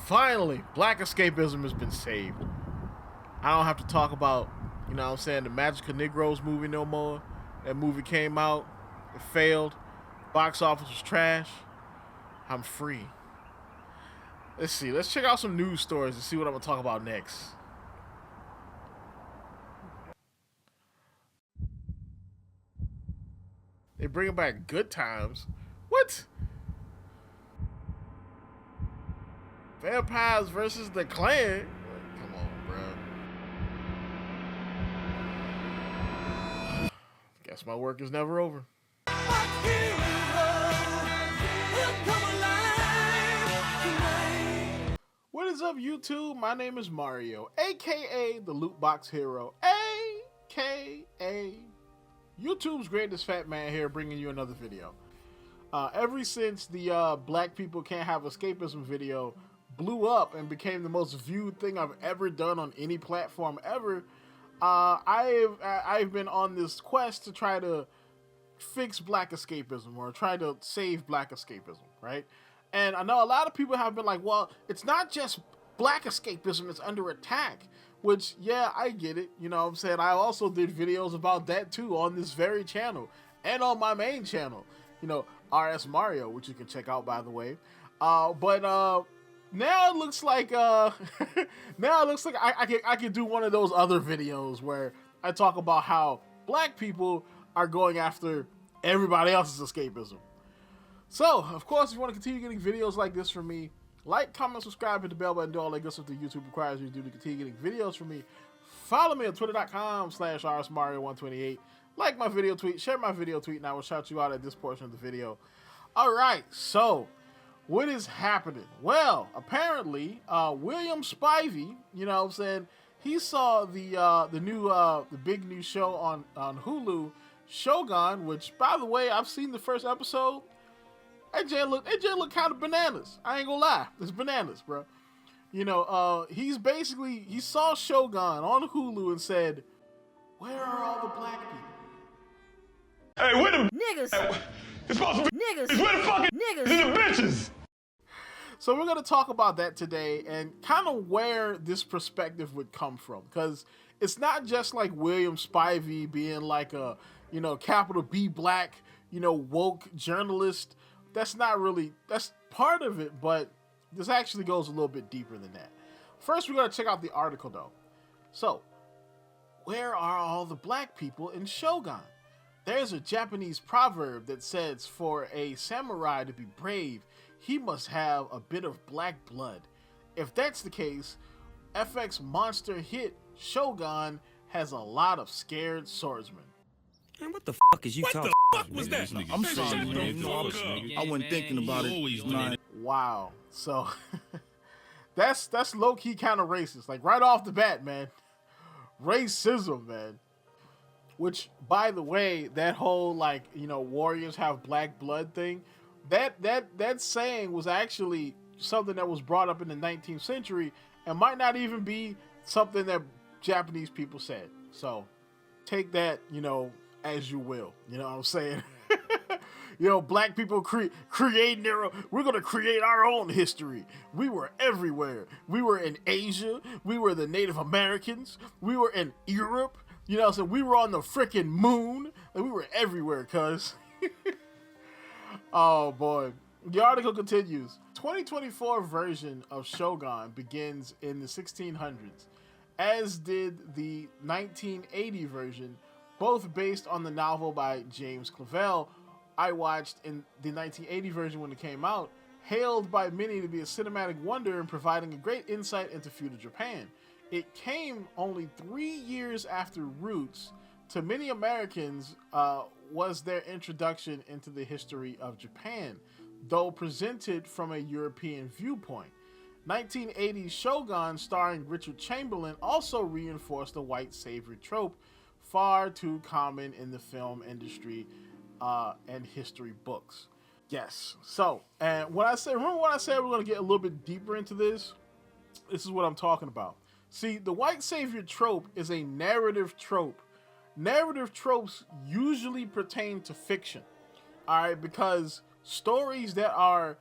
Finally, black escapism has been saved. I don't have to talk about, you know what I'm saying, the Magic of Negroes movie no more. That movie came out, it failed, box office was trash. I'm free. Let's see, let's check out some news stories and see what I'm gonna talk about next. They bringing back Good Times. What? Vampires versus the Klan? Come on, bro. Guess my work is never over. What is up, YouTube? My name is Mario, aka the Loot Box Hero, aka YouTube's greatest fat man here, bringing you another video. Ever since the Black People Can't Have Escapism video blew up and became the most viewed thing I've ever done on any platform ever, I've been on this quest to try to fix black escapism, or try to save black escapism, right? And I know a lot of people have been like, well, it's not just black escapism, it's under attack. Which, yeah, I get it. You know what I'm saying? I also did videos about that too on this very channel and on my main channel, you know, RS Mario, which you can check out, by the way. Now it looks like I can do one of those other videos where I talk about how black people are going after everybody else's escapism. So, of course, if you want to continue getting videos like this from me, like, comment, subscribe, hit the bell button, do all that good stuff that YouTube requires you to do to continue getting videos from me. Follow me on twitter.com/rsmario128. Like my video tweet, share my video tweet, and I will shout you out at this portion of the video. All right, so what is happening? Well, apparently, William Spivey, you know what I'm saying, he saw the big new show on Hulu, Shogun, which, by the way, I've seen the first episode. That Jay look kind of bananas. I ain't gonna lie, it's bananas, bro. You know, he saw Shogun on Hulu and said, "Where are all the black people?" Hey, where the niggas? It's supposed to be Niggas. where the fucking Niggas. the bitches? So we're gonna talk about that today and kind of where this perspective would come from, because it's not just like William Spivey being like a, you know, capital B black, you know, woke journalist. That's part of it, but this actually goes a little bit deeper than that. First, we're going to check out the article, though. So, where are all the black people in Shogun? There's a Japanese proverb that says, for a samurai to be brave, he must have a bit of black blood. If that's the case, FX monster hit Shogun has a lot of scared swordsmen. Man, what the fuck is you talking about? Was that? I'm sorry, man. No, I wasn't thinking about it. Wow. So that's low-key kind of racist. Like, right off the bat, man. Racism, man. Which, by the way, that whole, like, you know, warriors have black blood thing, that saying was actually something that was brought up in the 19th century and might not even be something that Japanese people said. So take that, you know, as you will. You know what I'm saying? You know, black people creating we're going to create our own history. We were everywhere. We were in Asia. We were the Native Americans. We were in Europe. You know, so we were on the freaking moon. And we were everywhere, cuz. Oh, boy. The article continues. 2024 version of Shogun begins in the 1600s, as did the 1980 version, both based on the novel by James Clavell I watched in the 1980 version when it came out, hailed by many to be a cinematic wonder and providing a great insight into feudal Japan. It came only 3 years after Roots. To many Americans, was their introduction into the history of Japan, though presented from a European viewpoint. 1980's Shogun, starring Richard Chamberlain, also reinforced the white savior trope, far too common in the film industry and history books. Yes. So, and remember when I said we're going to get a little bit deeper into this? This is what I'm talking about. See, the white savior trope is a narrative trope. Narrative tropes usually pertain to fiction. All right, because stories that are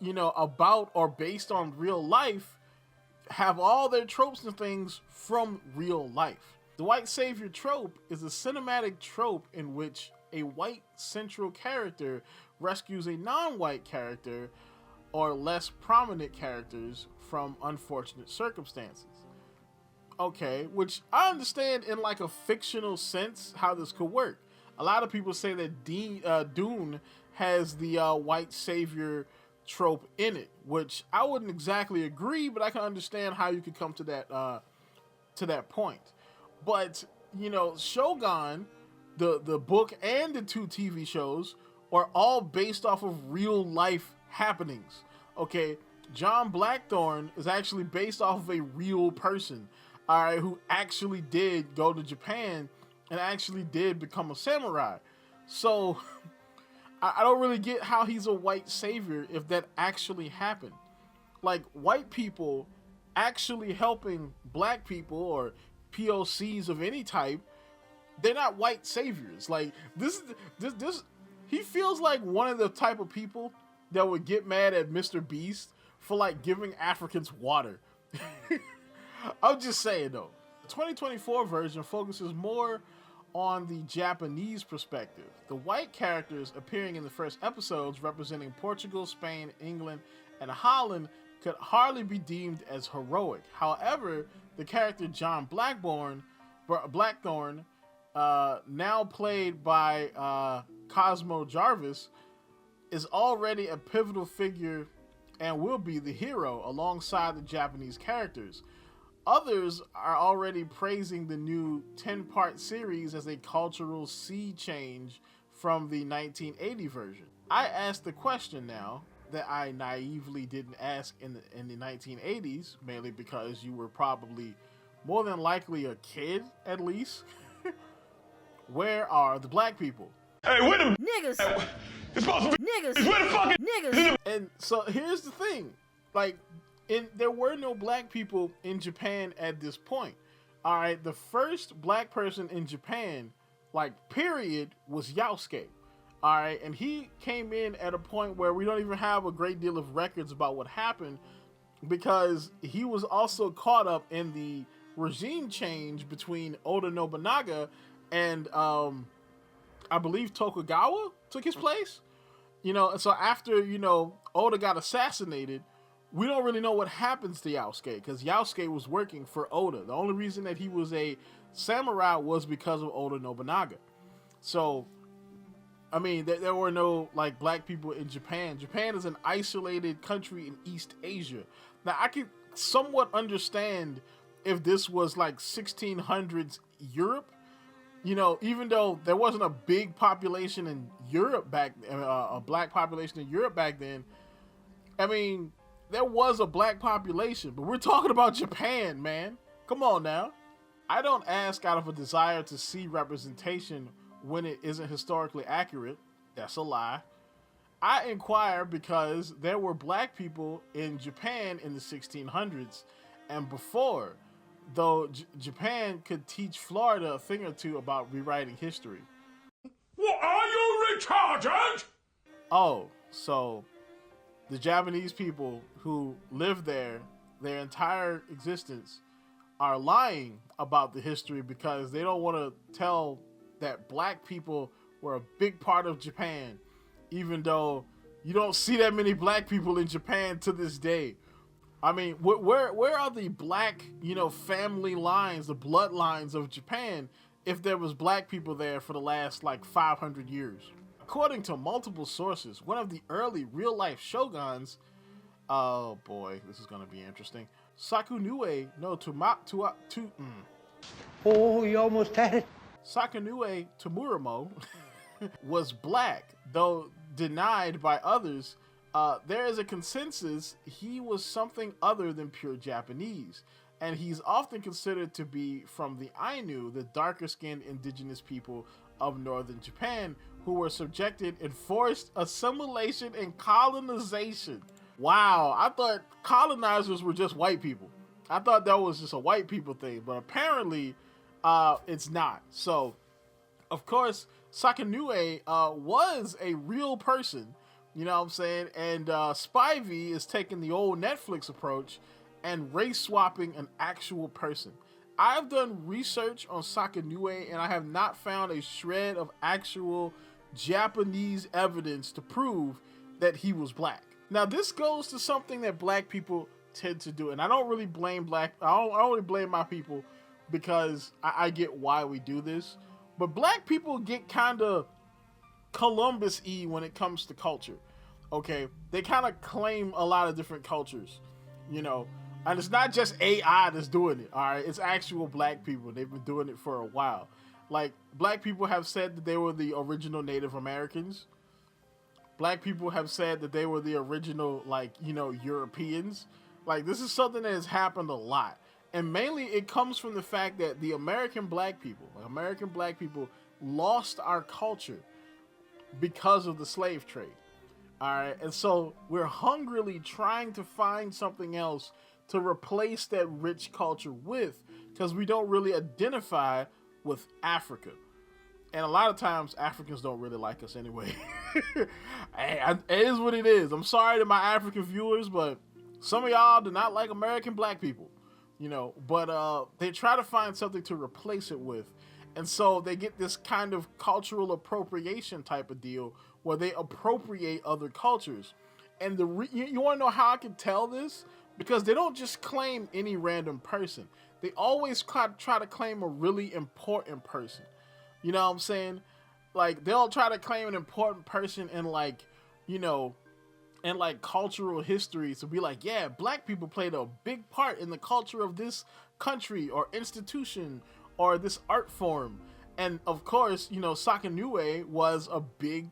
about or based on real life have all their tropes and things from real life. The white savior trope is a cinematic trope in which a white central character rescues a non-white character or less prominent characters from unfortunate circumstances. Okay, which I understand in like a fictional sense how this could work. A lot of people say that Dune has the white savior trope in it, which I wouldn't exactly agree, but I can understand how you could come to that point. But Shogun, the book and the 2 TV shows are all based off of real life happenings. Okay, John Blackthorne is actually based off of a real person, all right, who actually did go to Japan and actually did become a samurai. So I don't really get how he's a white savior if that actually happened. Like, white people actually helping black people or POCs of any type, they're not white saviors. Like, this he feels like one of the type of people that would get mad at Mr. Beast for like giving Africans water. I'm just saying though. The 2024 version focuses more on the Japanese perspective. The white characters appearing in the first episodes representing Portugal, Spain, England, and Holland could hardly be deemed as heroic. However, the character John Blackthorne, now played by Cosmo Jarvis, is already a pivotal figure and will be the hero alongside the Japanese characters. Others are already praising the new 10-part series as a cultural sea change from the 1980 version. I asked the question now that I naively didn't ask in the 1980s, mainly because you were probably more than likely a kid at least. Where are the black people? Hey, where the Niggas. It's supposed to be Niggas. Where the fuck Niggas. And so here's the thing, like, there were no black people in Japan at this point. All right, the first black person in Japan, like, period, was Yasuke. All right, and he came in at a point where we don't even have a great deal of records about what happened, because he was also caught up in the regime change between Oda Nobunaga and I believe Tokugawa took his place. And so after, Oda got assassinated, we don't really know what happens to Yasuke, because Yasuke was working for Oda. The only reason that he was a samurai was because of Oda Nobunaga. So, I mean, there were no, like, black people in Japan. Japan is an isolated country in East Asia. Now, I could somewhat understand if this was, like, 1600s Europe, even though there wasn't a big population in Europe a black population in Europe back then. I mean, there was a black population, but we're talking about Japan, man. Come on now. I don't ask out of a desire to see representation when it isn't historically accurate. That's a lie. I inquire because there were black people in Japan in the 1600s and before, though Japan could teach Florida a thing or two about rewriting history. What, are you retarded? Oh, so the Japanese people who lived there their entire existence are lying about the history because they don't want to tell that black people were a big part of Japan, even though you don't see that many black people in Japan to this day. I mean, where are the black, family lines, the bloodlines of Japan, if there was black people there for the last, 500 years? According to multiple sources, one of the early real-life shoguns, oh boy, this is going to be interesting, Sakunue no Oh, you almost had it. Sakunue Tomuramo was black, though denied by others. There is a consensus he was something other than pure Japanese, and he's often considered to be from the Ainu, the darker-skinned indigenous people of northern Japan, who were subjected in forced assimilation and colonization. Wow, I thought colonizers were just white people. I thought that was just a white people thing, but apparently it's not. So, of course, Sakanue was a real person, You know what I'm saying? And Spivey is taking the old Netflix approach and race swapping an actual person. I've done research on Sakanue and I have not found a shred of actual Japanese evidence to prove that he was black. Now this goes to something that black people tend to do, and I don't really blame I don't really blame my people because I get why we do this, but black people get kind of Columbus-y when it comes to culture. Okay, they kind of claim a lot of different cultures, you know. And it's not just AI that's doing it, all right? It's actual black people. They've been doing it for a while. Like, black people have said that they were the original Native Americans. Black people have said that they were the original, like, you know, Europeans. Like, this is something that has happened a lot. And mainly it comes from the fact that the American black people lost our culture because of the slave trade. All right, and so we're hungrily trying to find something else to replace that rich culture with, because we don't really identify with Africa. And a lot of times Africans don't really like us anyway. It is what it is. I'm sorry to my African viewers, but some of y'all do not like American black people, you know, but they try to find something to replace it with. And so they get this kind of cultural appropriation type of deal where they appropriate other cultures. And you want to know how I can tell this? Because they don't just claim any random person. They always try to claim a really important person. You know what I'm saying? Like, they'll try to claim an important person in, like, you know, in, like, cultural history. So be like, yeah, black people played a big part in the culture of this country or institution or this art form. And, of course, you know, Sakanue was a big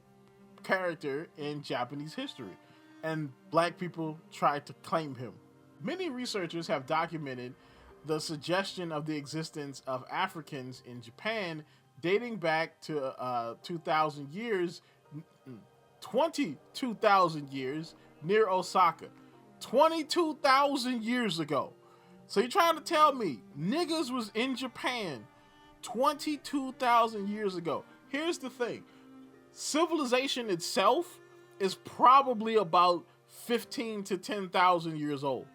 character in Japanese history. And black people tried to claim him. Many researchers have documented the suggestion of the existence of Africans in Japan dating back to 2,000 years, 22,000 years near Osaka. 22,000 years ago. So you're trying to tell me niggas was in Japan 22,000 years ago. Here's the thing. Civilization itself is probably about 15 to 10,000 years old.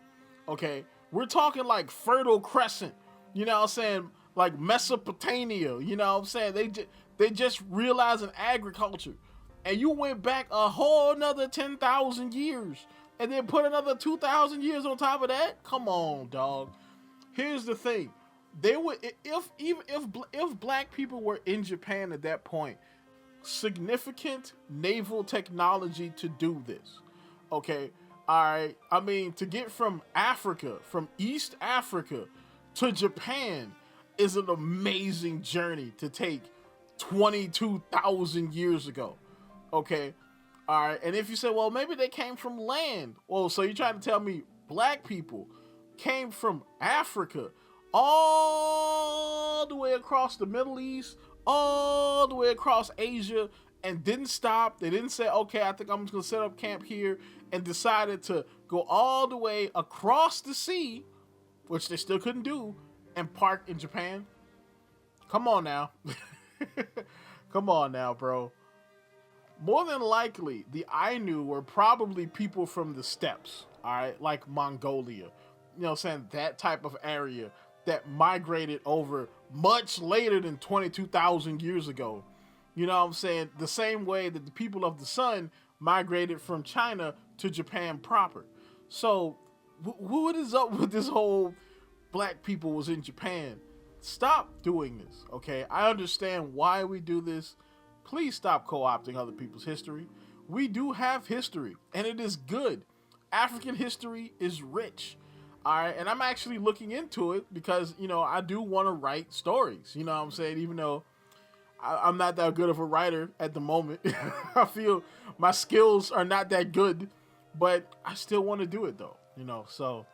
Okay, we're talking like Fertile Crescent, you know what I'm saying? Like Mesopotamia, you know what I'm saying? They just realized in agriculture, and you went back a whole another 10,000 years, and then put another 2,000 years on top of that. Come on, dog. Here's the thing: they would if black people were in Japan at that point, significant naval technology to do this. Okay. All right, I mean, to get from Africa, from East Africa to Japan is an amazing journey to take 22,000 years ago. Okay, all right, and if you say, well, maybe they came from land. Well, so you're trying to tell me black people came from Africa all the way across the Middle East, all the way across Asia, and didn't stop. They didn't say, okay, I think I'm just going to set up camp here, and decided to go all the way across the sea, which they still couldn't do, and park in Japan. Come on now. Come on now, bro. More than likely, the Ainu were probably people from the steppes, all right, like Mongolia. You know what I'm saying? That type of area that migrated over much later than 22,000 years ago. You know what I'm saying? The same way that the people of the sun migrated from China to Japan proper. So, what is up with this whole black people was in Japan? Stop doing this, okay? I understand why we do this. Please stop co-opting other people's history. We do have history, and it is good. African history is rich, all right? And I'm actually looking into it because, you know, I do want to write stories. You know what I'm saying? Even though I'm not that good of a writer at the moment. I feel my skills are not that good, but I still want to do it though, you know, so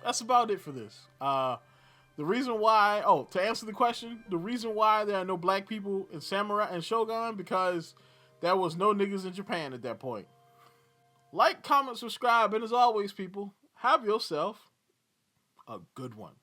that's about it for this. The reason why, to answer the question, the reason why there are no black people in Samurai and Shogun, because there was no niggas in Japan at that point. Like, comment, subscribe, and as always, people, have yourself a good one.